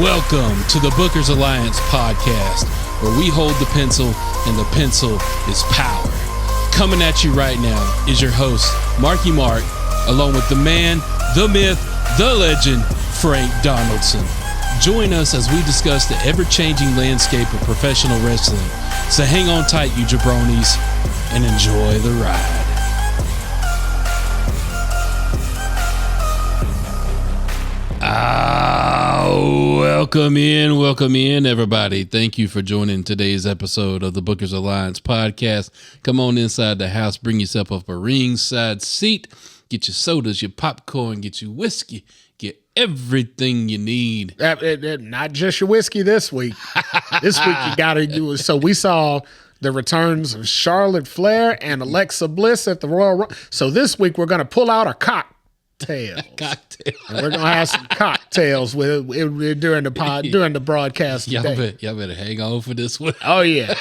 Welcome to the Bookers Alliance podcast, where we hold the pencil and the pencil is power. Coming at you right now is your host, Marky Mark, along with the man, the myth, the legend, Frank Donaldson. Join us as we discuss the ever-changing landscape of professional wrestling. So hang on tight, you jabronis, and enjoy the ride. Welcome in, everybody. Thank you for joining today's episode of the Bookers Alliance podcast. Come on inside the house, bring yourself up a ringside seat, get your sodas, your popcorn, get your whiskey, get everything you need. Not just your whiskey this week. This week you got to do it. So we saw the returns of Charlotte Flair and Alexa Bliss at the Royal Rumble. So this week we're going to pull out our cocktails. And we're gonna have some cocktails during the broadcast today. Y'all better hang on for this one. Oh yeah,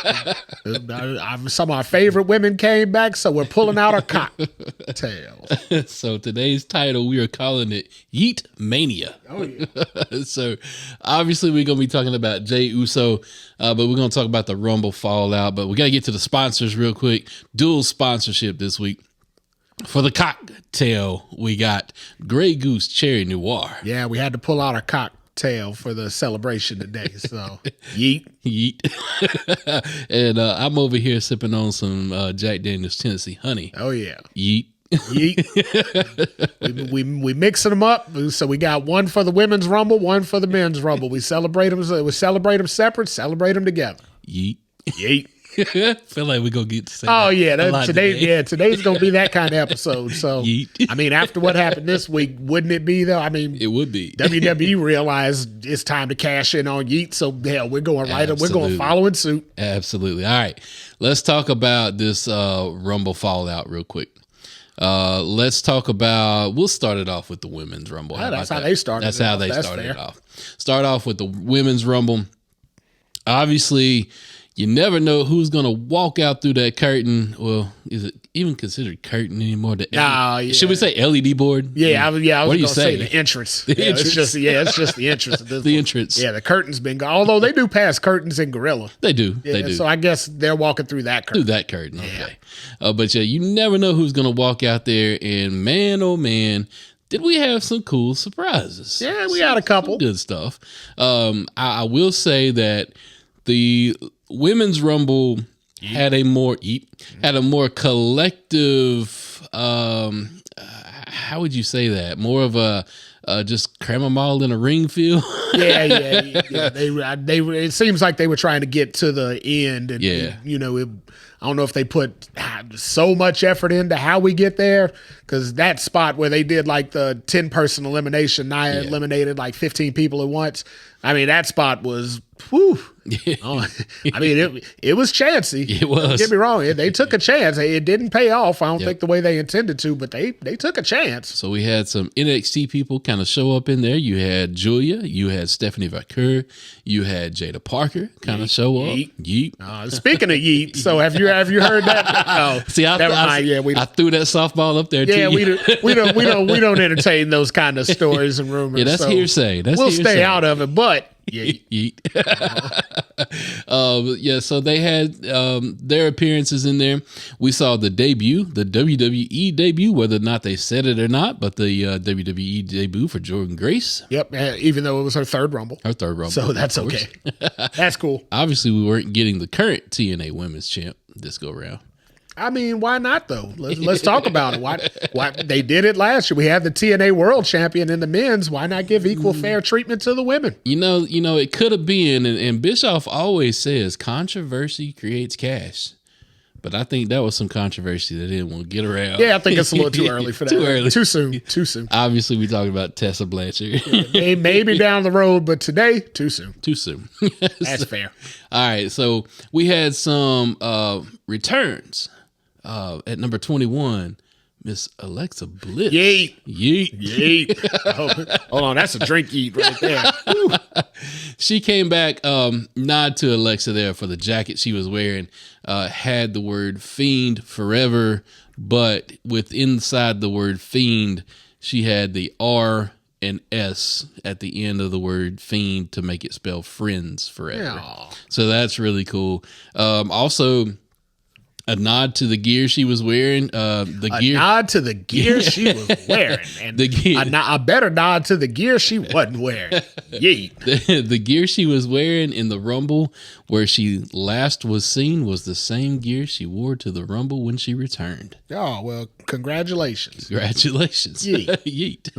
some of our favorite women came back, so we're pulling out our cocktails. So today's title, we are calling it Yeet Mania. Oh yeah. So obviously we're gonna be talking about Jey Uso, but we're gonna talk about the Rumble fallout. But we gotta get to the sponsors real quick. Dual sponsorship this week. For the cocktail, we got Grey Goose Cherry Noir. Yeah, we had to pull out our cocktail for the celebration today. So, yeet. And I'm over here sipping on some Jack Daniel's Tennessee Honey. Oh, yeah. Yeet. we mixing them up. So we got one for the women's rumble, one for the men's rumble. We celebrate them separate, celebrate them together. Yeet. Feel like we're gonna get to say today's gonna be that kind of episode. So Yeet. I mean, after what happened this week, wouldn't it be though? I mean, it would be. WWE realized it's time to cash in on Yeet, so hell, we're going right up. We're going following suit. Absolutely. All right, let's talk about this Rumble fallout real quick. Let's talk about. We'll start it off with the women's Rumble. That's how they started. That's how they started it off. Start off with the women's Rumble. Obviously, you never know who's going to walk out through that curtain. Well, is it even considered curtain anymore? Should we say LED board? Yeah, I was going to say the entrance. It's just the entrance. The entrance. Yeah, the curtain's been gone. Although they do pass curtains in Gorilla. They do. They do. So I guess they're walking through that curtain. Okay. But yeah, you never know who's going to walk out there. And man, oh man, did we have some cool surprises. Yeah, we had a couple. Some good stuff. I will say that the Women's Rumble had a more collective, how would you say that? More of a just cram them all in a ring feel. Yeah. It seems like they were trying to get to the end, and I don't know if they put so much effort into how we get there, because that spot where they did like the 10-person elimination, Nia eliminated like 15 people at once. I mean, that spot was, whew. I mean, it was chancy. It was. Don't get me wrong. They took a chance. It didn't pay off. I don't think the way they intended to, but they took a chance. So we had some NXT people kind of show up in there. You had Julia. You had Stephanie Vaquer. You had Jada Parker kind of show up. Yeet. Speaking of Yeet, so have you heard that? No. See, I threw that softball up there too. Yeah, we don't entertain those kind of stories and rumors. Yeah, that's hearsay. We'll stay out of it, but Yeet. So they had their appearances in there. We saw the WWE debut, whether or not they said it or not, but the WWE debut for Jordynne Grace. Yep, even though it was her third Rumble. So that's okay. That's cool. Obviously, we weren't getting the current TNA Women's Champ this go round. I mean, why not though? Let's talk about it. Why they did it last year? We had the TNA World Champion in the men's. Why not give equal fair treatment to the women? You know, it could have been. And Bischoff always says controversy creates cash. But I think that was some controversy that didn't want to get around. Yeah, I think it's a little too early for that. Too early. Too soon. Obviously, we're talking about Tessa Blanchard. Maybe down the road, but today, too soon. That's fair. All right, so we had some returns. At number 21, Miss Alexa Bliss. Yeet. Hold on, that's a drink yeet right there. She came back, nod to Alexa there for the jacket she was wearing, had the word Fiend Forever, but with inside the word Fiend, she had the R an S at the end of the word fiend to make it spell friends forever. Aww. So that's really cool. Also, a nod to the gear she was wearing. Nod to the gear she was wearing. And a better nod to the gear she wasn't wearing. Yeet. The gear she was wearing in the Rumble where she last was seen was the same gear she wore to the Rumble when she returned. Oh, well, congratulations. Congratulations. Yeet. Yeet.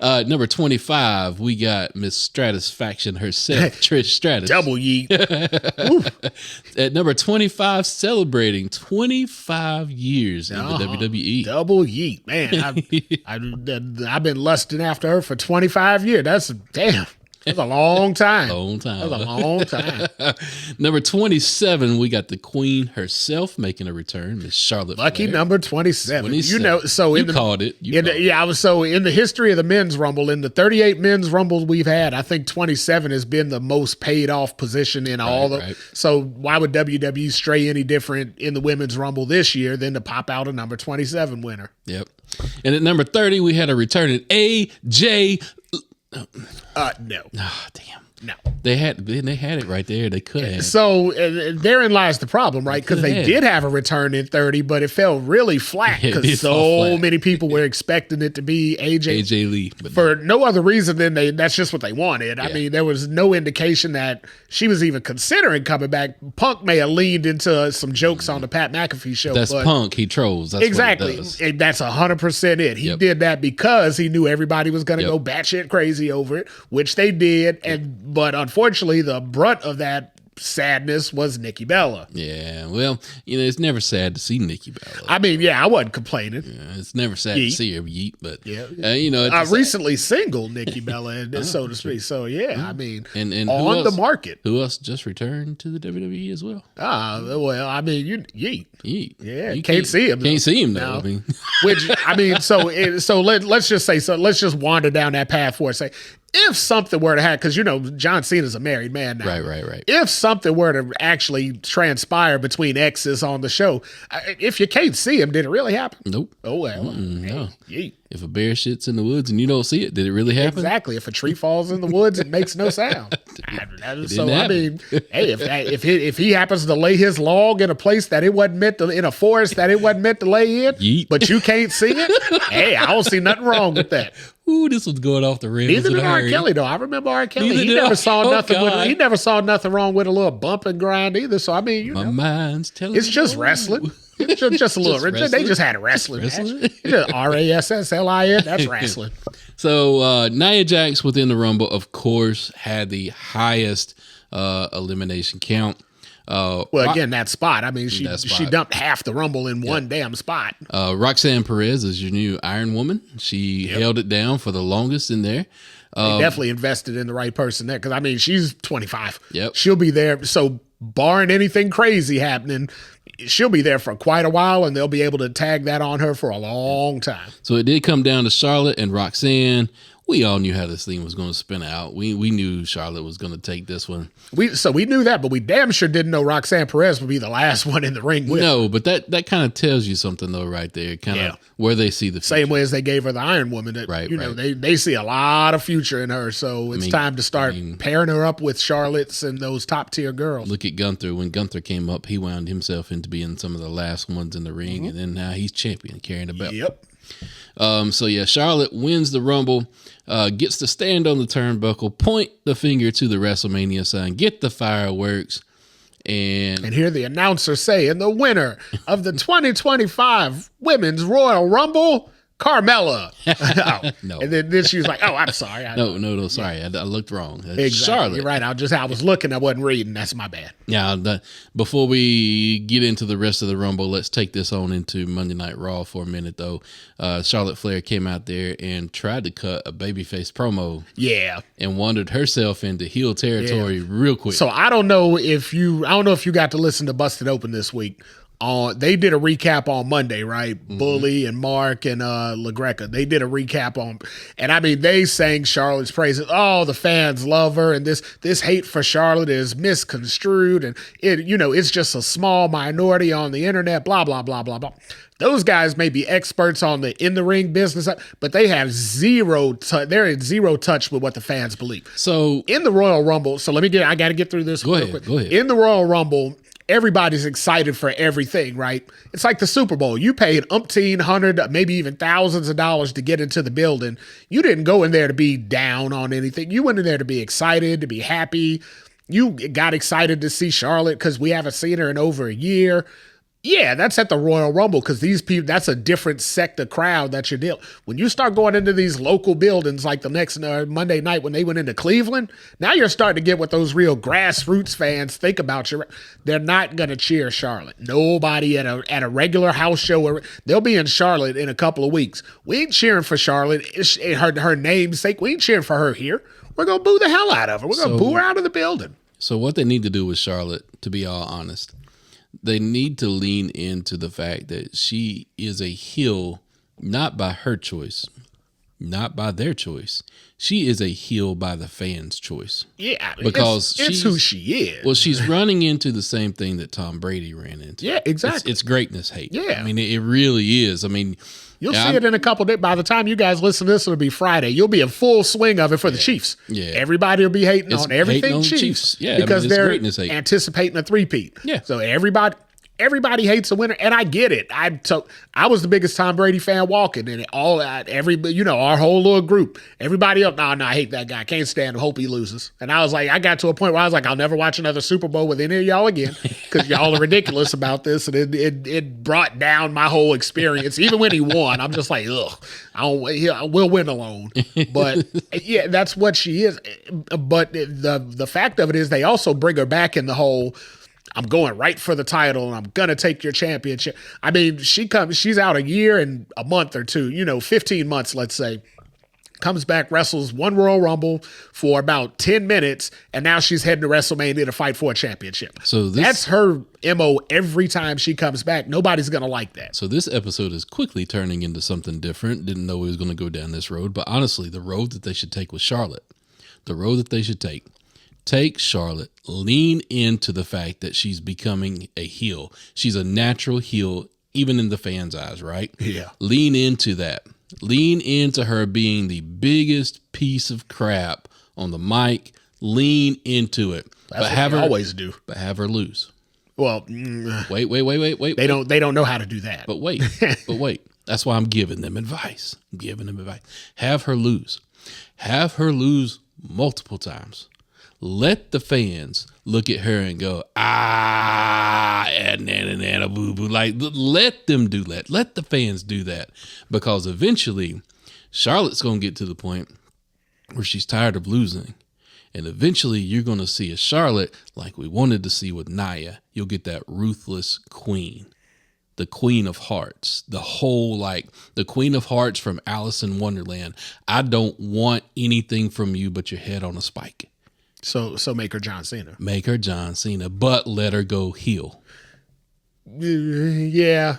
Uh-huh. Number 25, we got Miss Stratisfaction herself, Trish Stratus. Double yeet. At number 25, celebrating 25 years in the WWE. Double yeet. Man, I've been lusting after her for 25 years. That's a long time. That's a long time. Number 27, we got the Queen herself making a return, Miss Charlotte Lucky Flair. Number 27. You know, so you called it. In the history of the men's Rumble, in the 38 men's Rumbles we've had, I think 27 has been the most paid off position in all the. Right. So why would WWE stray any different in the women's Rumble this year than to pop out a number 27 winner? Yep. And at number 30, we had a returning AJ. No. Oh, damn. No. They had it right there. They could have. So therein lies the problem, right? Because they did have a return in 30, but it fell really flat because so many people were expecting it to be AJ Lee. For no other reason than that's just what they wanted. Yeah. I mean, there was no indication that she was even considering coming back. Punk may have leaned into some jokes on the Pat McAfee show. That's Punk. He trolls. That's exactly. What he does. That's 100% it. He did that because he knew everybody was going to go batshit crazy over it, which they did. But unfortunately, the brunt of that sadness was Nikki Bella. Yeah, well, it's never sad to see Nikki Bella. I mean, I wasn't complaining. Yeah, it's never sad to see her yeet, but I recently single Nikki Bella, so to speak. So I mean, and on the market. Who else just returned to the WWE as well? Well, I mean, Yeet. Yeah, you can't see him. Can't see him though. Let's just say let's just wander down that path for a second. If something were to happen, because John Cena's a married man now. Right. If something were to actually transpire between exes on the show, if you can't see him, did it really happen? Nope. Oh well. No. If a bear shits in the woods and you don't see it, did it really happen? Exactly. If a tree falls in the woods, it makes no sound. If he happens to lay his log in a place that it wasn't meant to, in a forest that it wasn't meant to lay in, Yeet. But you can't see it, I don't see nothing wrong with that. Ooh, this was going off the rails. Neither did R. Kelly, though. I remember R. Kelly. He never saw nothing wrong with a little bump and grind either. So I mean, my mind's telling it's just wrestling. It's just a little. They just had a wrestling match. RASSLIN. That's wrestling. So Nia Jax within the Rumble, of course, had the highest elimination count. Again, that spot. I mean, she dumped half the Rumble in one damn spot. Roxanne Perez is your new Iron Woman. She held it down for the longest in there. They definitely invested in the right person there because, I mean, she's 25. Yep. She'll be there. So barring anything crazy happening, she'll be there for quite a while, and they'll be able to tag that on her for a long time. So it did come down to Charlotte and Roxanne. We all knew how this thing was going to spin out. We knew Charlotte was going to take this one. We knew that, but we damn sure didn't know Roxanne Perez would be the last one in the ring with. No, but that kind of tells you something though, right there. Kind of where they see the future. Same way as they gave her the Iron Woman. They see a lot of future in her, so it's time to start pairing her up with Charlotte's and those top tier girls. Look at Gunther. When Gunther came up, he wound himself into being some of the last ones in the ring, and then now he's champion, carrying the belt. Yep. Charlotte wins the Rumble, gets to stand on the turnbuckle, point the finger to the WrestleMania sign, get the fireworks, and hear the announcer say, and the winner of the 2025 Women's Royal Rumble, Carmella. No. And then she was like, I'm sorry. No, sorry. I looked wrong. Exactly. Charlotte. You're right. I was looking. I wasn't reading. That's my bad. Now, before we get into the rest of the Rumble, let's take this on into Monday Night Raw for a minute, though. Charlotte Flair came out there and tried to cut a babyface promo. Yeah. And wandered herself into heel territory real quick. So I don't know if you got to listen to Busted Open this week. They did a recap on Monday, right? Bully and Mark and LaGreca. They did a recap on, and I mean, they sang Charlotte's praises. Oh, the fans love her, and this hate for Charlotte is misconstrued, and it's just a small minority on the internet. Blah blah blah blah blah. Those guys may be experts on the in the ring business, but they have they're in zero touch with what the fans believe. So in the Royal Rumble, I got to get through this. Go ahead. In the Royal Rumble, everybody's excited for everything, right? It's like the Super Bowl. You paid umpteen, hundred, maybe even thousands of dollars to get into the building. You didn't go in there to be down on anything. You went in there to be excited, to be happy. You got excited to see Charlotte because we haven't seen her in over a year. Yeah, that's at the Royal Rumble because these people, that's a different sector crowd that you're dealing. When you start going into these local buildings like the next Monday night when they went into Cleveland, now you're starting to get what those real grassroots fans think about you. They're not going to cheer Charlotte. Nobody at a regular house show, they'll be in Charlotte in a couple of weeks. We ain't cheering for Charlotte, her namesake. We ain't cheering for her here. We're going to boo the hell out of her. We're going to boo her out of the building. So what they need to do with Charlotte, to be all honest, they need to lean into the fact that she is a heel, not by her choice, not by their choice. She is a heel by the fans' choice. Yeah, because it's who she is. Well, she's running into the same thing that Tom Brady ran into. Yeah, exactly. It's greatness hate. Yeah. I mean, it really is. I mean, you'll see it in a couple of days. By the time you guys listen to this, it'll be Friday. You'll be in full swing of it for the Chiefs. Yeah. Everybody will be hating on everything hating on Chiefs. Yeah, because it's they're greatness hate. anticipating a three-peat. Yeah. So everybody hates a winner, and I get it. I was the biggest Tom Brady fan walking, and our whole little group, everybody else, no, I hate that guy. Can't stand him. Hope he loses. And I was like, I got to a point where I was like, I'll never watch another Super Bowl with any of y'all again because y'all are ridiculous about this, and it brought down my whole experience. Even when he won, I'm just like, ugh, we'll win alone. But yeah, that's what she is. But the fact of it is, they also bring her back in the whole, I'm going right for the title and I'm going to take your championship. I mean, she's out a year and a month or two, 15 months, let's say. Comes back, wrestles one Royal Rumble for about 10 minutes, and now she's heading to WrestleMania to fight for a championship. So that's her MO every time she comes back. Nobody's going to like that. So this episode is quickly turning into something different. Didn't know we was going to go down this road, but honestly, the road that they should take with Charlotte, take Charlotte, lean into the fact that she's becoming a heel. She's a natural heel, even in the fans' eyes, right? Yeah. Lean into that. Lean into her being the biggest piece of crap on the mic. Lean into it. That's what they always do. But have her lose. Well, wait. They don't know how to do that. But wait. That's why I'm giving them advice. Have her lose. Have her lose multiple times. Let the fans look at her and go, and boo-boo. Like, let them do that. Let the fans do that. Because eventually, Charlotte's going to get to the point where she's tired of losing. And eventually, you're going to see a Charlotte like we wanted to see with Nia. You'll get that ruthless queen. The Queen of Hearts. The Queen of Hearts from Alice in Wonderland. I don't want anything from you but your head on a spike. So make her John Cena. Make her John Cena, but let her go heel. Yeah.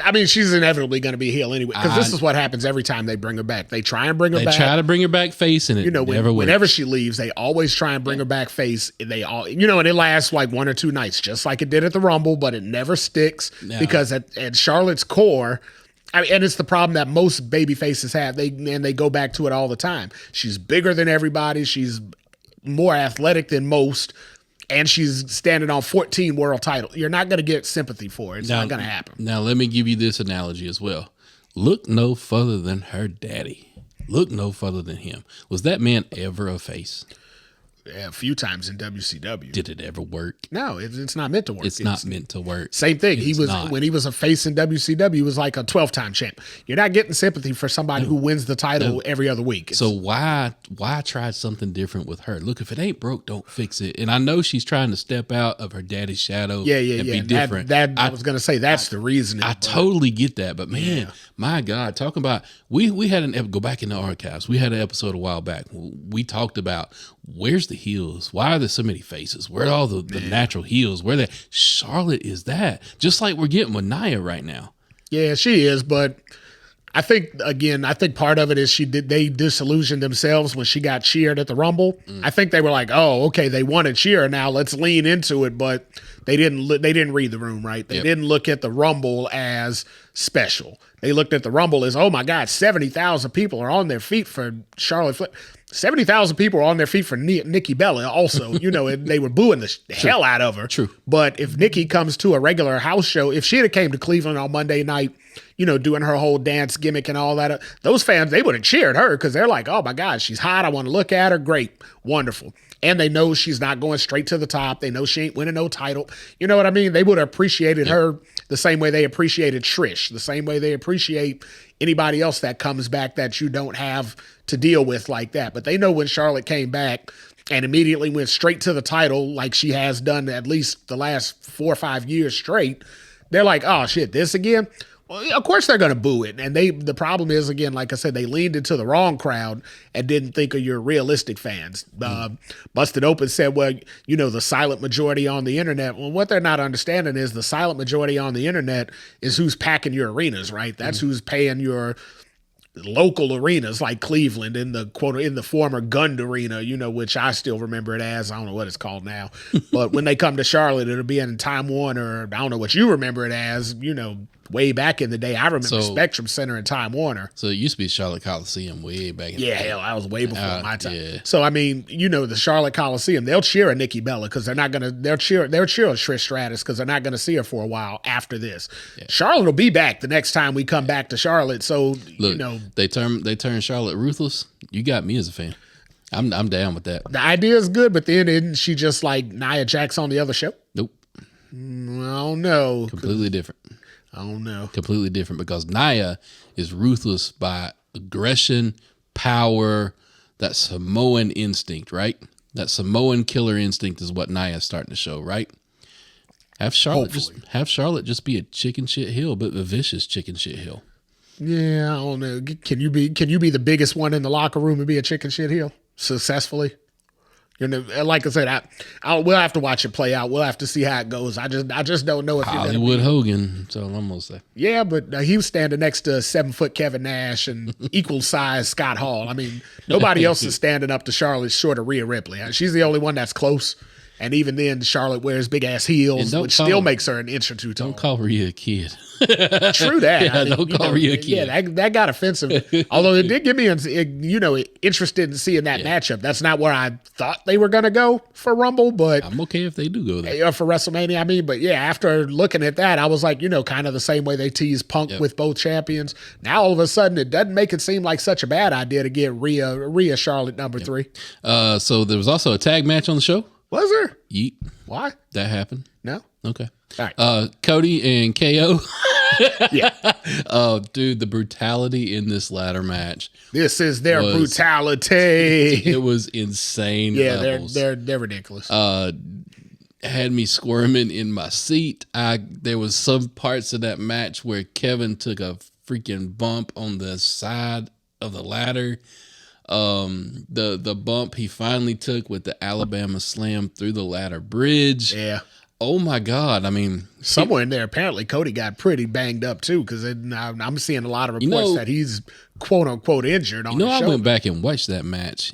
I mean, she's inevitably going to be heel anyway, because this is what happens every time they bring her back. They try and bring her back. They try to bring her back face, and it whenever she leaves, they always try and bring her back face. And and it lasts like one or two nights, just like it did at the Rumble, but it never sticks because at Charlotte's core, and it's the problem that most baby faces have. They go back to it all the time. She's bigger than everybody. She's more athletic than most, and she's standing on 14 world titles. You're not going to get sympathy for her. It's not going to happen. Now, let me give you this analogy as well. Look no further than her daddy. Look no further than him. Was that man ever a face? Yeah, a few times in WCW. Did it ever work? No, it's not meant to work. It's not meant to work. Same thing. When he was a face in WCW, he was like a 12-time champ. You're not getting sympathy for somebody who wins the title every other week. So why try something different with her? Look, if it ain't broke, don't fix it. And I know she's trying to step out of her daddy's shadow and be different. I was going to say that's the reason. I totally get that. But man, my God, talking about, we had go back in the archives. We had an episode a while back. We talked about where's the the heels? Why are there so many faces? Where are all the natural heels? Where they? Charlotte is that. Just like we're getting with Nia right now. Yeah, she is, but I think part of it is they disillusioned themselves when she got cheered at the Rumble. I think they were like, oh, okay, they want to cheer now, let's lean into it, but they didn't read the room right. They didn't look at the Rumble as special. They looked at the Rumble as, oh my God, 70,000 people are on their feet for Charlotte Flair. 70,000 people are on their feet for Nikki Bella also, and they were booing the hell out of her. True. But if Nikki comes to a regular house show, if she had came to Cleveland on Monday night, doing her whole dance gimmick and all that, those fans, they would have cheered her because they're like, oh my God, she's hot. I want to look at her. Great. Wonderful. And they know she's not going straight to the top. They know she ain't winning no title. You know what I mean? They would have appreciated her the same way they appreciated Trish, the same way they appreciate anybody else that comes back that you don't have to deal with like that. But they know when Charlotte came back and immediately went straight to the title like she has done at least the last 4 or 5 years straight, they're like, oh shit, this again? Well, of course they're going to boo it. And the problem is, again, like I said, they leaned into the wrong crowd and didn't think of your realistic fans. Busted Open said, well, the silent majority on the internet. Well, what they're not understanding is the silent majority on the internet is who's packing your arenas, right? That's who's paying your local arenas like Cleveland in the former Gund Arena, which I still remember it as. I don't know what it's called now. But when they come to Charlotte, it'll be in Time Warner. I don't know what you remember it as, way back in the day. I remember Spectrum Center and Time Warner. So it used to be Charlotte Coliseum way back in the day. Hell, I was way before my time. Yeah. So, I mean, the Charlotte Coliseum, they'll cheer a Nikki Bella because they'll cheer a Trish Stratus because they're not going to see her for a while after this. Yeah. Charlotte will be back the next time we come back to Charlotte. So, look, they turn Charlotte ruthless. You got me as a fan. I'm down with that. The idea is good, but then isn't she just like Nia Jax on the other show? Nope. I don't know. Completely different. I don't know. Completely different because Nia is ruthless by aggression, power, that Samoan instinct, right? That Samoan killer instinct is what Nia is starting to show, right? Have Charlotte just be a chicken shit heel, but a vicious chicken shit heel. Yeah, I don't know. Can you be the biggest one in the locker room and be a chicken shit heel successfully? Like I said, we'll have to watch it play out. We'll have to see how it goes. I just don't know if Hollywood Hogan. So I'm gonna say. Yeah, but he was standing next to 7-foot Kevin Nash and equal size Scott Hall. I mean, nobody else is standing up to Charlotte short of Rhea Ripley. She's the only one that's close. And even then, Charlotte wears big ass heels, which still makes her an inch or two tall. Don't call Rhea a kid. True that. Yeah, don't call Rhea a kid. Yeah, that got offensive. Although it did get me, interested in seeing that matchup. That's not where I thought they were going to go for Rumble, but I'm okay if they do go there. For WrestleMania, I mean. But yeah, after looking at that, I was like, kind of the same way they teased Punk with both champions. Now all of a sudden, it doesn't make it seem like such a bad idea to get Rhea Charlotte number 3. So there was also a tag match on the show. Was there? Yeet. Why? That happened. No. Okay. All right. Cody and KO. Yeah. Oh, dude, the brutality in this ladder match. This is their brutality. It was insane. Yeah, levels. they're ridiculous. Had me squirming in my seat. There was some parts of that match where Kevin took a freaking bump on the side of the ladder. The bump he finally took with the Alabama slam through the ladder bridge. Yeah. Oh my God. I mean, somewhere in there, apparently Cody got pretty banged up too, because I'm seeing a lot of reports that he's quote unquote injured on the show. I went back and watched that match.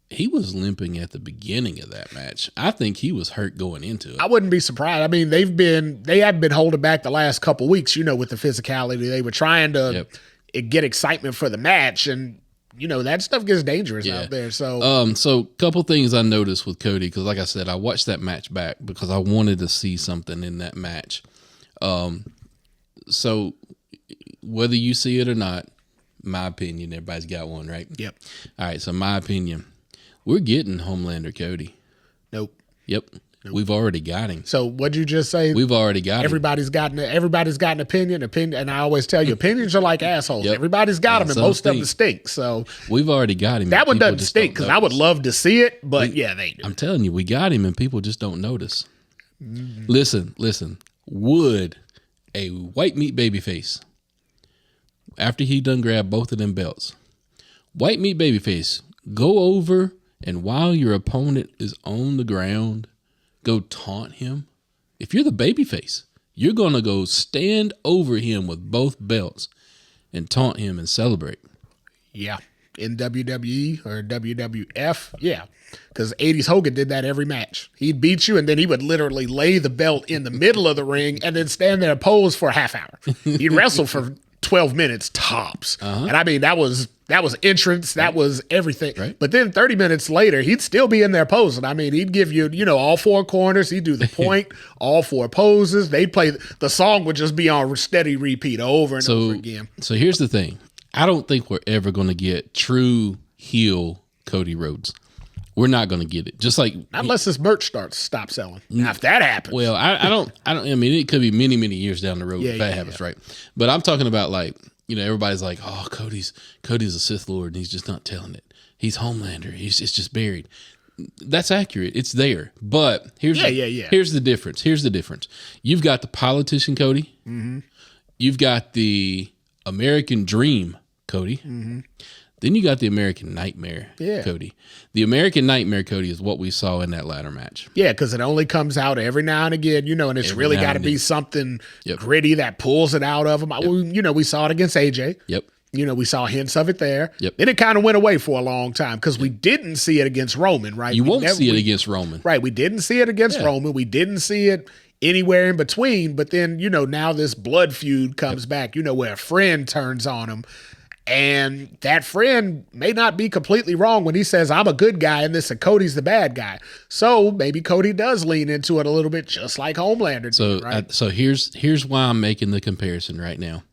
He was limping at the beginning of that match. I think he was hurt going into it. I wouldn't be surprised. I mean, they have been holding back the last couple weeks, with the physicality. They were trying to get excitement for the match, and that stuff gets dangerous out there. So, so couple things I noticed with Cody, because like I said, I watched that match back because I wanted to see something in that match. So whether you see it or not, my opinion, everybody's got one, right? Yep. All right. So my opinion, we're getting Homelander Cody. Nope. Yep. Nope. We've already got him. So what'd you just say? We've already got everybody's him. Everybody's got an opinion, and I always tell you, opinions are like assholes. Yep. Everybody's got them, and most of them stink. So we've already got him. That one doesn't stink because I would love to see it, but they do. I'm telling you, we got him, and people just don't notice. Mm-hmm. Listen. Would a white meat babyface, after he done grabbed both of them belts, white meat babyface, go over and while your opponent is on the ground, go taunt him. If you're the babyface, you're going to go stand over him with both belts and taunt him and celebrate. Yeah. In WWE or WWF, yeah. Because 80s Hogan did that every match. He'd beat you, and then he would literally lay the belt in the middle of the ring and then stand there and pose for a half hour. He'd wrestle for 12 minutes tops. And I mean, that was entrance, that was everything. Right. But then 30 minutes later, he'd still be in there posing. I mean, he'd give you, all four corners. He'd do the point, all four poses. They'd play, the song would just be on steady repeat over and over again. So here's the thing. I don't think we're ever going to get true heel Cody Rhodes. We're not going to get it. Just like unless this merch stop selling. Now, if that happens, well, I don't. I mean, it could be many, many years down the road if that happens, right? But I'm talking about like everybody's like, oh, Cody's a Sith Lord and he's just not telling it. He's Homelander. It's just buried. That's accurate. It's there. But here's the difference. Here's the difference. You've got the politician Cody. Mm-hmm. You've got the American Dream Cody. Mm-hmm. Then you got the American Nightmare Cody. The American Nightmare Cody is what we saw in that ladder match. Yeah, because it only comes out every now and again, and it's really got to be something gritty that pulls it out of him. Yep. We saw it against AJ. Yep. We saw hints of it there. Yep. Then it kind of went away for a long time because we didn't see it against Roman, right? You won't see it against Roman. Right. We didn't see it against Roman. We didn't see it anywhere in between. But then, now this blood feud comes back, where a friend turns on him. And that friend may not be completely wrong when he says, I'm a good guy in this and Cody's the bad guy. So maybe Cody does lean into it a little bit, just like Homelander did, right? So here's why I'm making the comparison right now.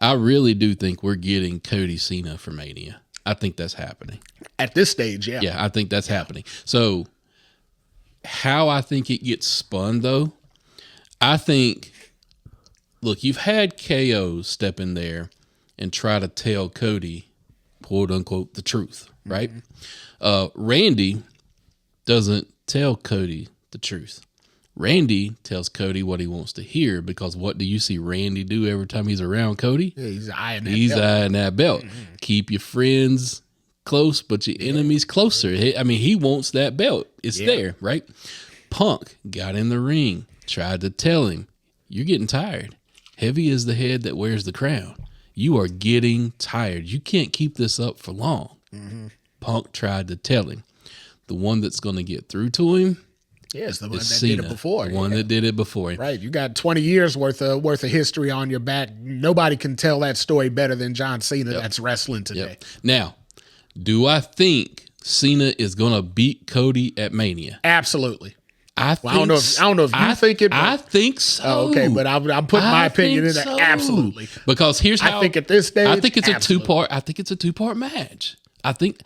I really do think we're getting Cody Cena for Mania. I think that's happening. At this stage, yeah. Yeah, I think that's happening. So how I think it gets spun, though, I think, look, you've had KO step in there and try to tell Cody, quote unquote, the truth, right? Mm-hmm. Randy doesn't tell Cody the truth. Randy tells Cody what he wants to hear because what do you see Randy do every time he's around Cody? Yeah, he's eyeing that belt. Mm-hmm. Keep your friends close, but your enemies closer. I mean, he wants that belt. It's there, right? Punk got in the ring, tried to tell him, you're getting tired. Heavy is the head that wears the crown. You are getting tired. You can't keep this up for long. Mm-hmm. Punk tried to tell him. The one that's going to get through to him is the one that Cena, did it before. The one that did it before. Right. You got 20 years worth of history on your back. Nobody can tell that story better than John Cena that's wrestling today. Yep. Now, do I think Cena is going to beat Cody at Mania? Absolutely. I don't know if you think it. I think so. Oh, okay, but I'm putting my opinion in there. So. Absolutely. Because here's how I think at this stage. I think it's a two-part match. I think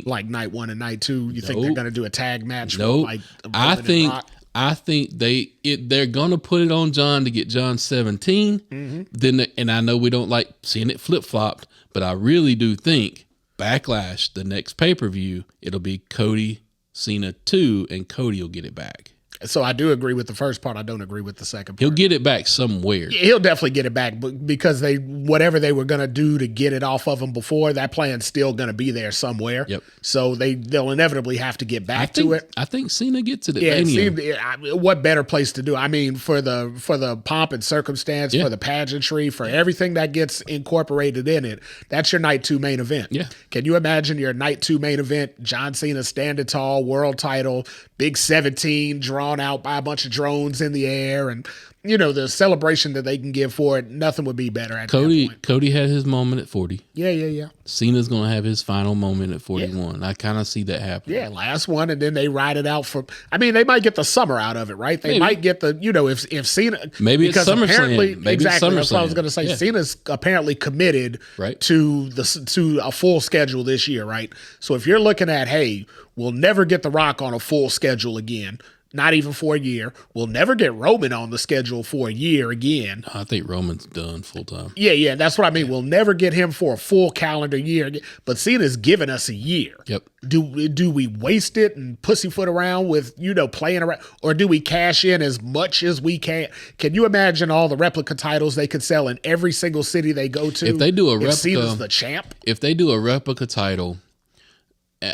like night one and night two. You think they're going to do a tag match? No, like I think they're going to put it on John to get John 17. Mm-hmm. Then and I know we don't like seeing it flip-flopped, but I really do think Backlash, the next pay-per-view, it'll be Cody Cena 2, and Cody will get it back. So I do agree with the first part. I don't agree with the second part. He'll get it back somewhere. He'll definitely get it back, but because whatever they were going to do to get it off of him before, that plan's still going to be there somewhere. Yep. So they'll inevitably have to get back to it. I think Cena gets it at Mania. What better place to do? I mean, for the pomp and circumstance, for the pageantry, for everything that gets incorporated in it, that's your night 2 main event. Yeah. Can you imagine your night 2 main event, John Cena standing tall, world title, big 17 drawn out by a bunch of drones in the air, and the celebration that they can give for it, nothing would be better at that point. Cody had his moment at 40. Yeah. Cena's going to have his final moment at 41. I kind of see that happening. Yeah, last one, and then they ride it out for. I mean, they might get the summer out of it, right? They might get the if Cena maybe it's SummerSlam. Exactly, that's what I was going to say. Yeah. Cena's apparently committed to a full schedule this year, right? So if you're looking at, hey, we'll never get The Rock on a full schedule again. Not even for a year. We'll never get Roman on the schedule for a year again. I think Roman's done full time. Yeah, that's what I mean. We'll never get him for a full calendar year. But Cena's given us a year. Yep. Do we waste it and pussyfoot around with, playing around? Or do we cash in as much as we can? Can you imagine all the replica titles they could sell in every single city they go to? If they do a replica, Cena's the champ. If they do a replica title,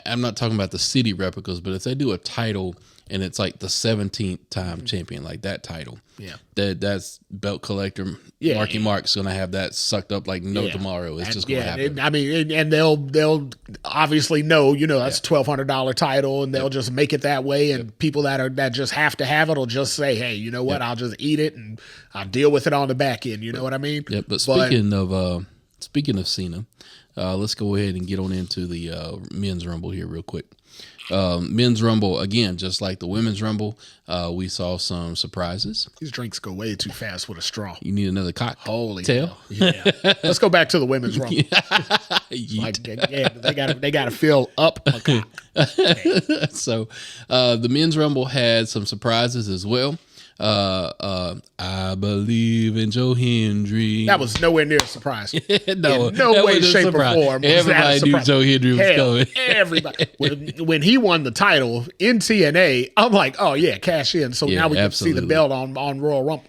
I'm not talking about the city replicas, but if they do a title and it's like the 17th time champion, like that title, that's belt collector Marky Mark's gonna have that sucked up like no tomorrow. It's just gonna happen. And they'll obviously know, that's $1,200 title, and they'll just make it that way. And people that just have to have it will just say, hey, you know what? I'll just eat it and I'll deal with it on the back end. You know what I mean? Yeah. But speaking of Cena, let's go ahead and get on into the men's rumble here real quick. Men's rumble, again, just like the women's rumble, we saw some surprises. These drinks go way too fast with a straw. You need another cocktail? Holy hell. Yeah. Let's go back to the women's rumble. They got to fill up a cock. So the men's rumble had some surprises as well. I believe in Joe Hendry. That was nowhere near a surprise. No way, shape, or form. Everybody knew Joe Hendry was coming. Everybody. When he won the title in TNA, I'm like, oh yeah, cash in. So now we can see the belt on Royal Rumble.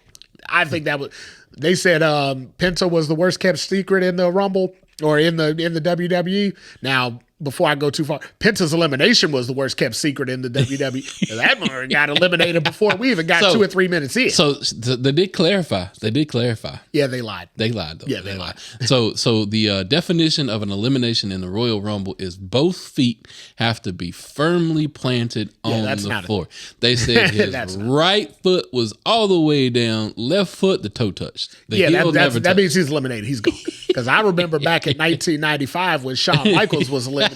I think that was. They said Penta was the worst kept secret in the Rumble or in the WWE. Now, before I go too far, Penta's elimination was the worst kept secret in the WWE. That one got eliminated before we even got 2 or 3 minutes in. So they did clarify. Yeah, they lied. They lied, though. Yeah, they lied. So the definition of an elimination in the Royal Rumble is both feet have to be firmly planted on the floor. They said his right foot was all the way down, left foot the toe touched. That means he's eliminated. He's gone. Because I remember back in 1995 when Shawn Michaels was eliminated.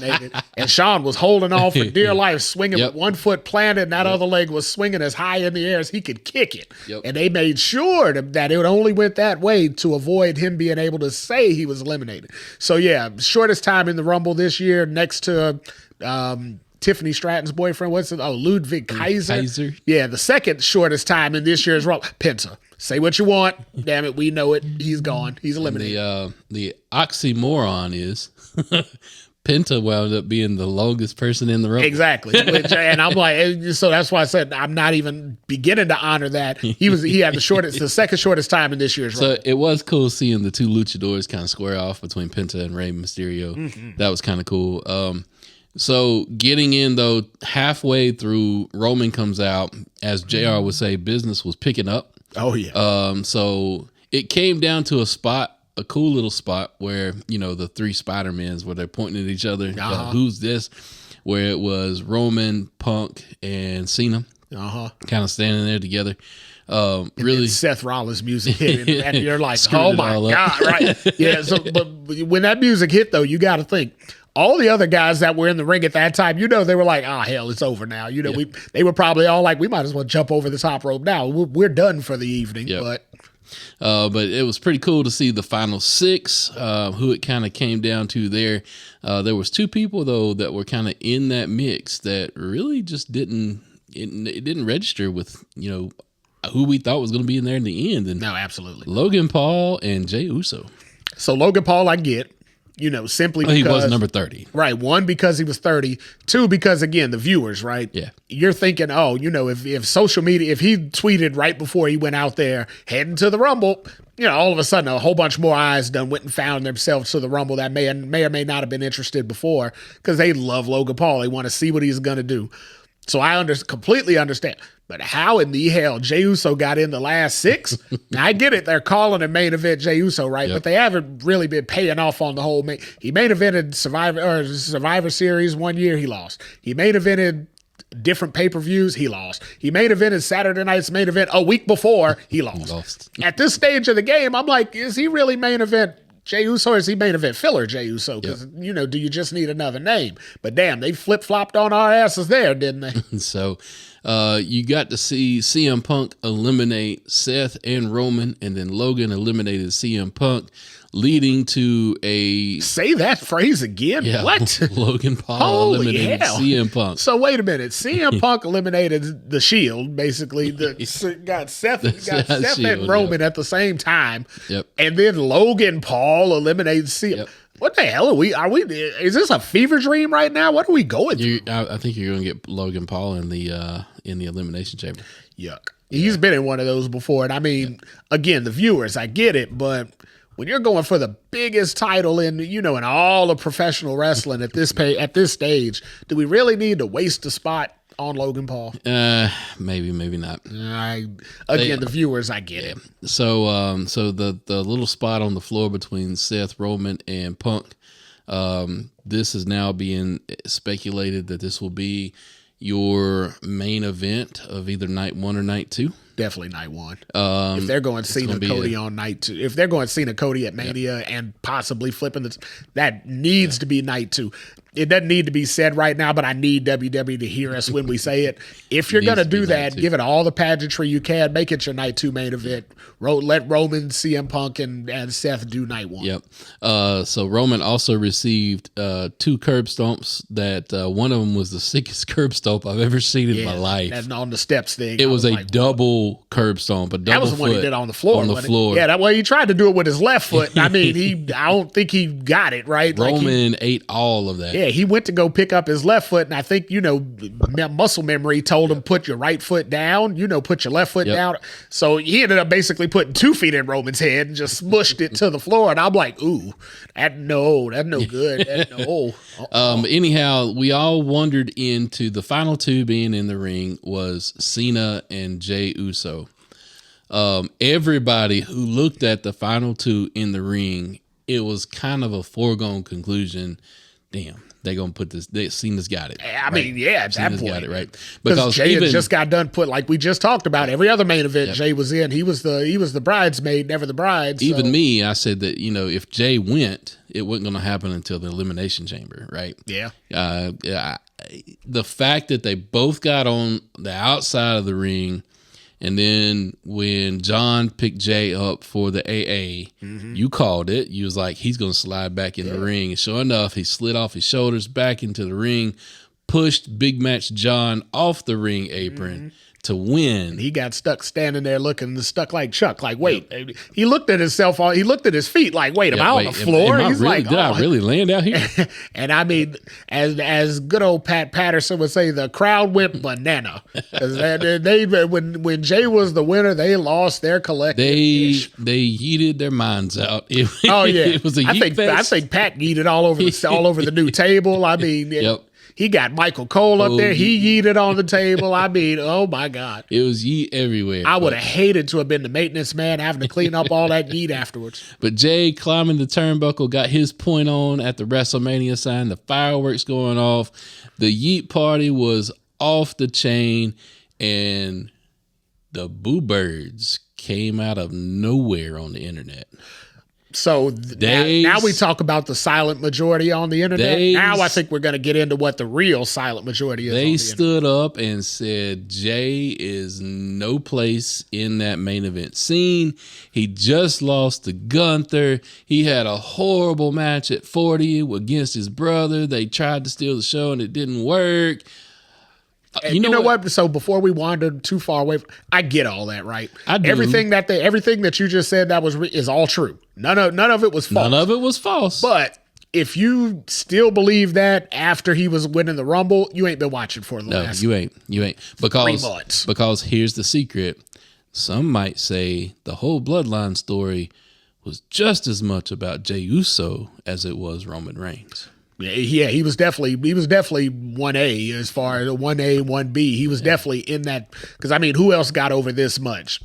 And Shawn was holding on for dear life, swinging with one foot planted, and that other leg was swinging as high in the air as he could kick it. And they made sure that it only went that way to avoid him being able to say he was eliminated. So, shortest time in the Rumble this year next to Tiffany Stratton's boyfriend. What's it? Oh, Ludwig Kaiser. Yeah, the second shortest time in this year's Rumble. Penta. Say what you want. Damn it, we know it. He's gone. He's eliminated. The oxymoron is... Penta wound up being the longest person in the Rumble. Exactly. And I'm like, so that's why I said I'm not even beginning to honor that. He had the second shortest time in this year's Rumble. So it was cool seeing the two luchadors kind of square off between Penta and Rey Mysterio. Mm-hmm. That was kind of cool. So getting in though, halfway through, Roman comes out. As JR would say, business was picking up. Oh yeah. So it came down to a cool little spot where, the three Spider-Mans where they're pointing at each other. Who's this? Where it was Roman, Punk, and Cena. Kind of standing there together. Really, Seth Rollins music hit, and you're like, oh my God, right? Yeah. So, but when that music hit, though, you got to think. All the other guys that were in the ring at that time, they were like, hell, it's over now. They were probably all like, we might as well jump over the top rope now. We're done for the evening. Yep. But it was pretty cool to see the final six, who it kind of came down to there. There was two people, though, that were kind of in that mix that really just didn't register with, who we thought was going to be in there in the end. And no, absolutely. Logan Paul and Jey Uso. So Logan Paul, I get. Simply because... he was number 30. Right. 1, because he was 30. 2, because, again, the viewers, right? Yeah. You're thinking, if social media... If he tweeted right before he went out there heading to the Rumble, all of a sudden a whole bunch more eyes went and found themselves to the Rumble that may or may not have been interested before because they love Logan Paul. They want to see what he's going to do. So I completely understand. But how in the hell Jey Uso got in the last 6? Now, I get it. They're calling him main event Jey Uso, right? Yep. But they haven't really been paying off on the whole He main evented Survivor Series 1 year. He lost. He main evented different pay-per-views. He lost. He main evented Saturday Night's main event a week before. He lost. At this stage of the game, I'm like, is he really main event Jey Uso, or is he main event filler Jey Uso? Because, do you just need another name? But damn, they flip-flopped on our asses there, didn't they? So you got to see CM Punk eliminate Seth and Roman, and then Logan eliminated CM Punk, leading to a... Say that phrase again? Yeah, what? Logan Paul eliminated CM Punk. So wait a minute. CM Punk eliminated the Shield, basically. Got Seth and Roman at the same time. Yep. And then Logan Paul eliminated CM. Yep. What the hell are we? Is this a fever dream right now? What are we going through? I think you're going to get Logan Paul in the Elimination Chamber. Yuck. He's been in one of those before. And again, the viewers, I get it, but when you're going for the biggest title in all of professional wrestling at this stage, do we really need to waste a spot on Logan Paul? Maybe not. The viewers, I get it. So the little spot on the floor between Seth Roman and Punk, this is now being speculated that this will be your main event of either night 1 or night 2. Definitely night 1. If they're going Cena Cody on night 2, if they're going Cena Cody at Mania and possibly flipping that needs to be night 2. It doesn't need to be said right now, but I need WWE to hear us when we say it. If you're going to do that, give it all the pageantry you can. Make it your night 2 main event. Let Roman, CM Punk, and Seth do night 1. Yep. So Roman also received 2 curb stomps. That one of them was the sickest curb stomp I've ever seen in my life. That's on the steps thing. It was a double curb stomp. That was the one he did on the floor. On the floor. Yeah, he tried to do it with his left foot. I mean, I don't think he got it right. Roman ate all of that. Yeah, he went to go pick up his left foot, and I think, muscle memory told him, put your right foot down, put your left foot down. So he ended up basically putting 2 feet in Roman's head and just smushed it to the floor. And I'm like, ooh, that's no good. Anyhow, we all wandered into the final 2 being in the ring was Cena and Jey Uso. Everybody who looked at the final 2 in the ring, it was kind of a foregone conclusion. Damn, they're going to put this. Cena's got it. I mean, yeah, at that point. Got it, right? Because Jey had just got done like we just talked about. Every other main event Jey was in, he was the bridesmaid, never the bride. So. Even me, I said that, if Jey went, it wasn't going to happen until the Elimination Chamber, right? Yeah. The fact that they both got on the outside of the ring, and then when John picked Jey up for the AA, you called it. You was like, he's going to slide back in the ring. And sure enough, he slid off his shoulders back into the ring, pushed Big Match John off the ring apron to win. And he got stuck standing there stuck like Chuck. Like, wait, he looked at himself. He looked at his feet like, wait, am I on the floor? He's like, did I really land out here? And I mean, as good old Pat Patterson would say, the crowd went banana. When Jey was the winner, they lost their collective. They yeeted their minds out. It was a yeet fest. I think Pat yeeted all over the new table. I mean, he got Michael Cole up there. He yeeted on the table. I mean, oh my God. It was yeet everywhere. I would have hated to have been the maintenance man having to clean up all that yeet afterwards. But Jey climbing the turnbuckle, got his point on at the WrestleMania sign, the fireworks going off. The yeet party was off the chain, and the Boo Birds came out of nowhere on the internet. So now we talk about the silent majority on the internet. Now I think we're going to get into what the real silent majority is. They stood up and said Jey is no place in that main event scene. He just lost to Gunther. He had a horrible match at 40 against his brother. They tried to steal the show and it didn't work. You know what? So before we wander too far away, I get all that, right? I do. Everything that you just said is all true. None of it was false. None of it was false. But if you still believe that after he was winning the Rumble, you ain't been watching for the last. You ain't. Because 3 months. Because here's the secret. Some might say the whole bloodline story was just as much about Jey Uso as it was Roman Reigns. Yeah, he was definitely 1A as far as 1A, 1B. He was definitely in that, because I mean, who else got over this much?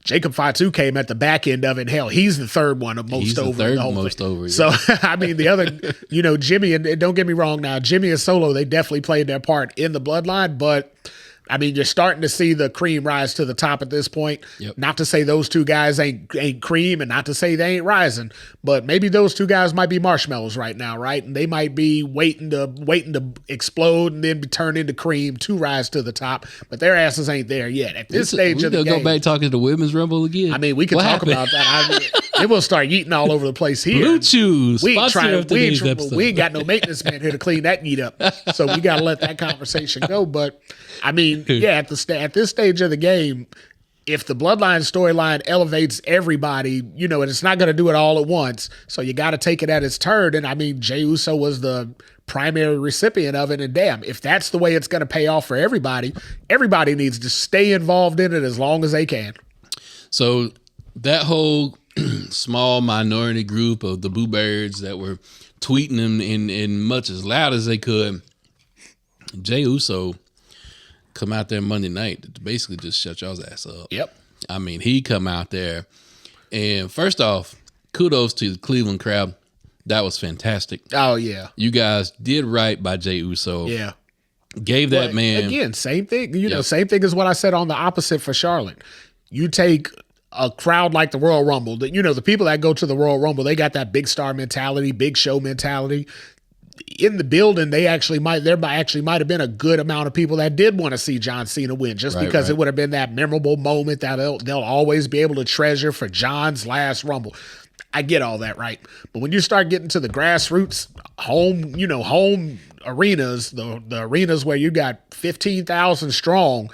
Jacob Fatu came at the back end of it. Hell, he's the third one of most over. Yeah. So I mean, the other, Jimmy, and don't get me wrong now, Jimmy and Solo, they definitely played their part in the bloodline, but I mean, you're starting to see the cream rise to the top at this point. Yep. Not to say those two guys ain't cream, and not to say they ain't rising, but maybe those two guys might be marshmallows right now, right? And they might be waiting to explode and then be turned into cream to rise to the top, but their asses ain't there yet. At this stage of the game, go back talking to the women's rumble again. I mean, we can talk about that. Then we'll start yeeting all over the place here. Blue Chews. We ain't got no maintenance man here to clean that yeet up, so we got to let that conversation go. But I mean, yeah, at this stage of the game, if the bloodline storyline elevates everybody, and it's not going to do it all at once, so you got to take it at its turn. And I mean, Jey Uso was the primary recipient of it, and damn, if that's the way it's going to pay off for everybody needs to stay involved in it as long as they can. So that whole small minority group of the Boo Birds that were tweeting him in much as loud as they could. Jey Uso come out there Monday night to basically just shut y'all's ass up. Yep. I mean, he come out there, and first off, kudos to the Cleveland crowd. That was fantastic. Oh, yeah. You guys did right by Jey Uso. Yeah. Gave that man. Again, same thing. You know, same thing as what I said on the opposite for Charlotte. You take a crowd like the Royal Rumble, that, you know, the people that go to the Royal Rumble, they got that big star mentality, big show mentality. In the building, there might have been a good amount of people that did want to see John Cena win, just because it would have been that memorable moment that they'll always be able to treasure for John's last Rumble. I get all that, right? But when you start getting to the grassroots home arenas, the arenas where you got 15,000 strong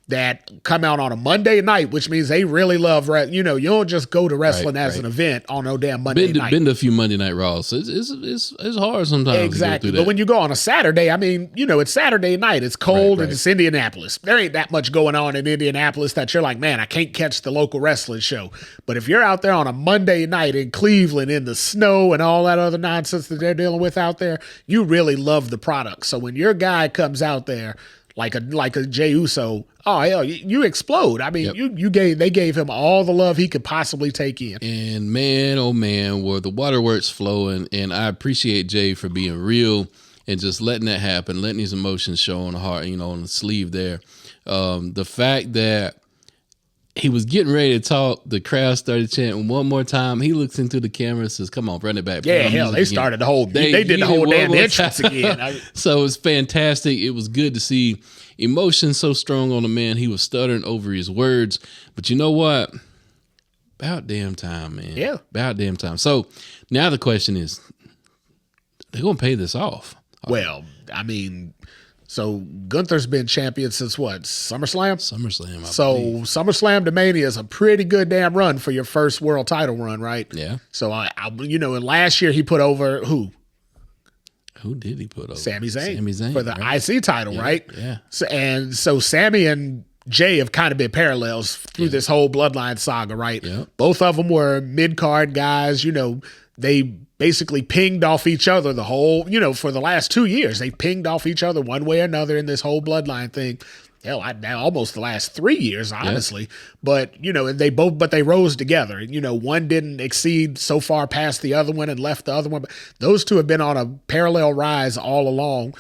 that come out on a Monday night, which means they really love, you don't just go to wrestling as an event on no damn Monday night. Been to a few Monday Night Raws. It's hard sometimes. Exactly. To go through that. But when you go on a Saturday, I mean, it's Saturday night. It's cold and it's Indianapolis. There ain't that much going on in Indianapolis that you're like, man, I can't catch the local wrestling show. But if you're out there on a Monday night in Cleveland in the snow and all that other nonsense that they're dealing with out there, you really love the product. So when your guy comes out there like a Jey Uso, oh hell, you explode. I mean, they gave him all the love he could possibly take in. And man, oh man, were the waterworks flowing. And I appreciate Jey for being real and just letting that happen, letting his emotions show on the heart, on the sleeve there. The fact that he was getting ready to talk, the crowd started chanting one more time. He looks into the camera and says, "Come on, run it back." Yeah, hell, they started the whole. They did the whole damn entrance again. So it was fantastic. It was good to see emotion so strong on the man. He was stuttering over his words, but you know what? About damn time, man. Yeah, about damn time. So now the question is, they're gonna pay this off. Well, I mean. So Gunther's been champion since what? SummerSlam? SummerSlam. SummerSlam to Mania is a pretty good damn run for your first world title run, right? Yeah. So and last year he put over who? Who did he put over? Sami Zayn. Sami Zayn for the IC title, right? Yeah. So Sami and Jey have kind of been parallels through this whole Bloodline saga, right? Yeah. Both of them were mid-card guys. They basically pinged off each other the whole, for the last 2 years. They pinged off each other one way or another in this whole Bloodline thing. Hell, now almost the last 3 years, honestly. Yeah. But, they rose together. One didn't exceed so far past the other one and left the other one. But those two have been on a parallel rise all along.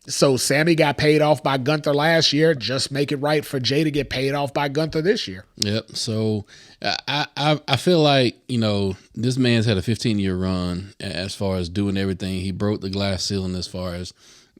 So Sami got paid off by Gunther last year. Just make it right for Jey to get paid off by Gunther this year. Yep. So I feel like, this man's had a 15-year run as far as doing everything. He broke the glass ceiling as far as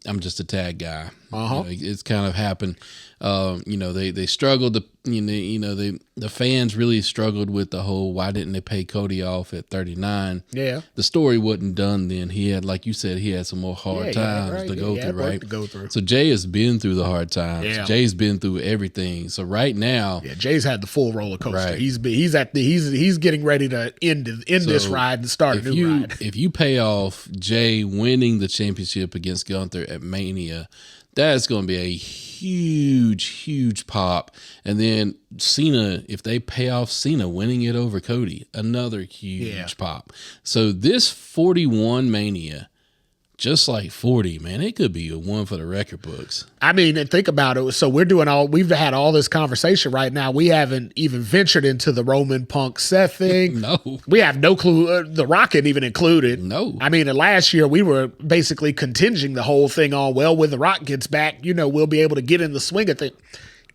I'm just a tag guy. It's kind of happened. They struggled. The fans really struggled with the whole, why didn't they pay Cody off at 39? Yeah. The story wasn't done then. He had, like you said, he had some more hard times to go through, right? To go through. So Jey has been through the hard times. Yeah. Jey's been through everything. So right now, Jey's had the full roller coaster. Right. He's getting ready to end this ride and start a new ride. If you pay off Jey winning the championship against Gunther at Mania, that's going to be a huge, huge pop. And then Cena, if they pay off Cena winning it over Cody, another huge pop. So this 41 Mania, just like 40, man, it could be a one for the record books. I mean, and think about it. So we've had all this conversation right now. We haven't even ventured into the Roman Punk Seth thing. No. We have no clue. The Rock ain't even included. No. I mean, last year we were basically continging the whole thing on, well, when The Rock gets back, we'll be able to get in the swing of things.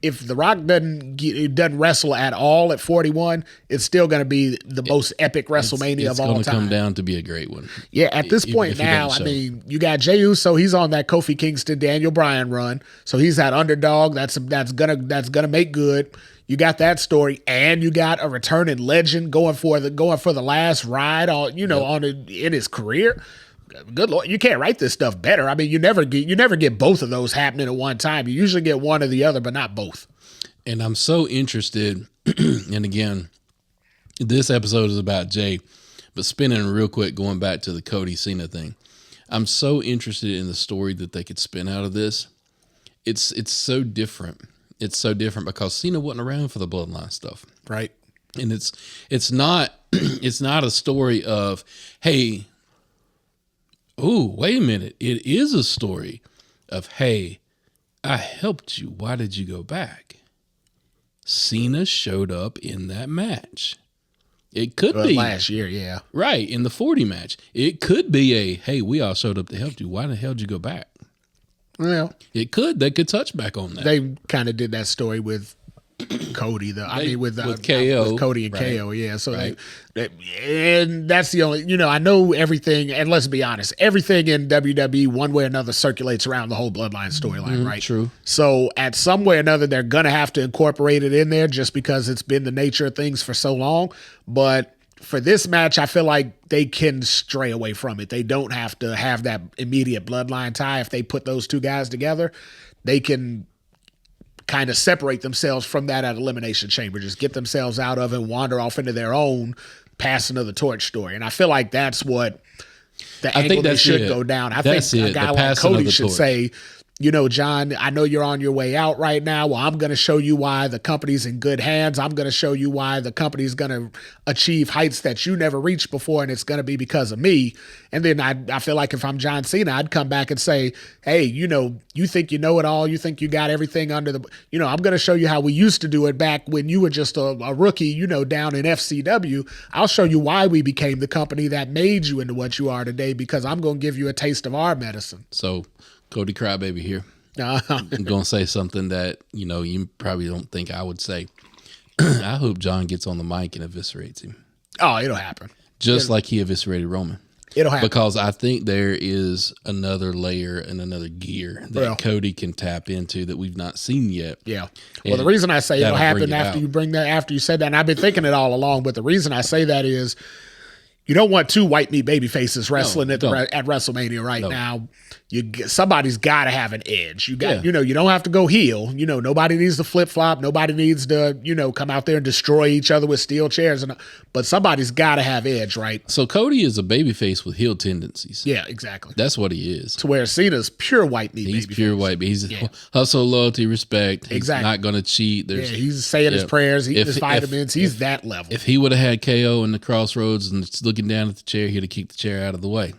If The Rock doesn't wrestle at all at 41, it's still going to be the most epic WrestleMania of all time. It's going to come down to be a great one. Yeah, at this point now, I mean, you got Jey Uso. He's on that Kofi Kingston, Daniel Bryan run, so he's that underdog. That's gonna make good. You got that story, and you got a returning legend going for the last ride in his career. Good Lord, you can't write this stuff better. I mean, you never get both of those happening at one time. You usually get one or the other, but not both. And I'm so interested, and again, this episode is about Jey, but spinning real quick, going back to the Cody Cena thing. I'm so interested in the story that they could spin out of this. It's so different. It's so different because Cena wasn't around for the Bloodline stuff. Right. And it's not it's not a story of, hey, oh, wait a minute. It is a story of, hey, I helped you. Why did you go back? Cena showed up in that match. It could be last year, yeah. Right, in the 40 match. It could be a, hey, we all showed up to help you. Why the hell did you go back? Well, they could touch back on that. They kind of did that story with Cody, though. With KO, with Cody and KO, yeah. So and that's the only, I know everything, and let's be honest, everything in WWE one way or another circulates around the whole Bloodline storyline, right? True. So at some way or another, they're gonna have to incorporate it in there, just because it's been the nature of things for so long. But for this match, I feel like they can stray away from it. They don't have to have that immediate bloodline tie. If they put those two guys together, they can kind of separate themselves from that at Elimination Chamber. Just get themselves out of it and wander off into their own passing of the torch story. And I feel like that's what the angle they should go down. I think a guy like Cody should say, John, I know you're on your way out right now. Well, I'm going to show you why the company's in good hands. I'm going to show you why the company's going to achieve heights that you never reached before, and it's going to be because of me. And then I feel like if I'm John Cena, I'd come back and say, hey, you think you know it all. You think you got everything under the, I'm going to show you how we used to do it back when you were just a rookie, down in FCW. I'll show you why we became the company that made you into what you are today, because I'm going to give you a taste of our medicine. So Cody Crybaby here. I'm going to say something that, you probably don't think I would say. I hope John gets on the mic and eviscerates him. Oh, it'll happen. Just like he eviscerated Roman. It'll happen. Because I think there is another layer and another gear that Cody can tap into that we've not seen yet. Yeah. Well, the reason I say it'll happen after you said that, and I've been thinking it all along, but the reason I say that is you don't want two white meat baby faces wrestling at WrestleMania now. Somebody's got to have an edge. You got, you don't have to go heel. Nobody needs to flip flop. Nobody needs to, come out there and destroy each other with steel chairs. But somebody's got to have edge, right? So Cody is a babyface with heel tendencies. Yeah, exactly. That's what he is. To where Cena's pure white meat. He's pure white meat. He's hustle, loyalty, respect. He's not going to cheat. He's saying his prayers, eating his vitamins. He's that level. If he would have had KO in the crossroads and looking down at the chair, he'd have kicked the chair out of the way.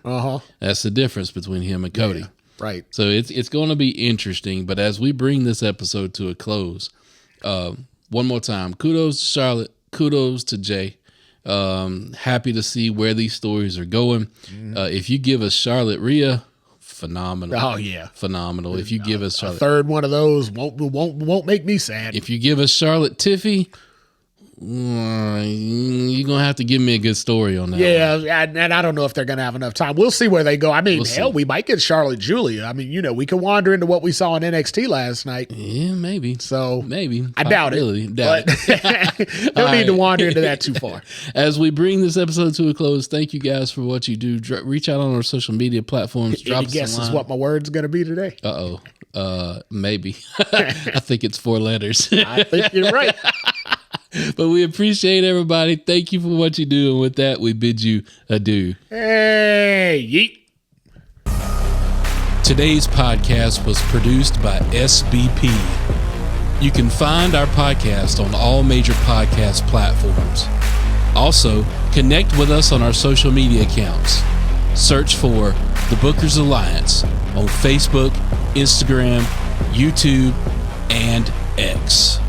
That's the difference between him and Cody. Yeah. Right. So it's going to be interesting. But as we bring this episode to a close, one more time, kudos to Charlotte, kudos to Jey. Happy to see where these stories are going. If you give us Charlotte Rhea, phenomenal. Oh yeah, phenomenal. If you give us Charlotte, a third one of those won't make me sad. If you give us Charlotte Tiffy, you're gonna have to give me a good story on that. Yeah, and I don't know if they're gonna have enough time. We'll see where they go. I mean, we might get Charlotte Julia. I mean, we can wander into what we saw in NXT last night. Yeah, maybe. So maybe I doubt it. Don't need to wander into that too far. As we bring this episode to a close, thank you guys for what you do. Reach out on our social media platforms. Any guesses what my word's gonna be today? Maybe. I think it's 4 letters. I think you're right. But we appreciate everybody. Thank you for what you do. And with that, we bid you adieu. Hey, yeet. Today's podcast was produced by SBP. You can find our podcast on all major podcast platforms. Also, connect with us on our social media accounts. Search for The Bookers Alliance on Facebook, Instagram, YouTube, and X.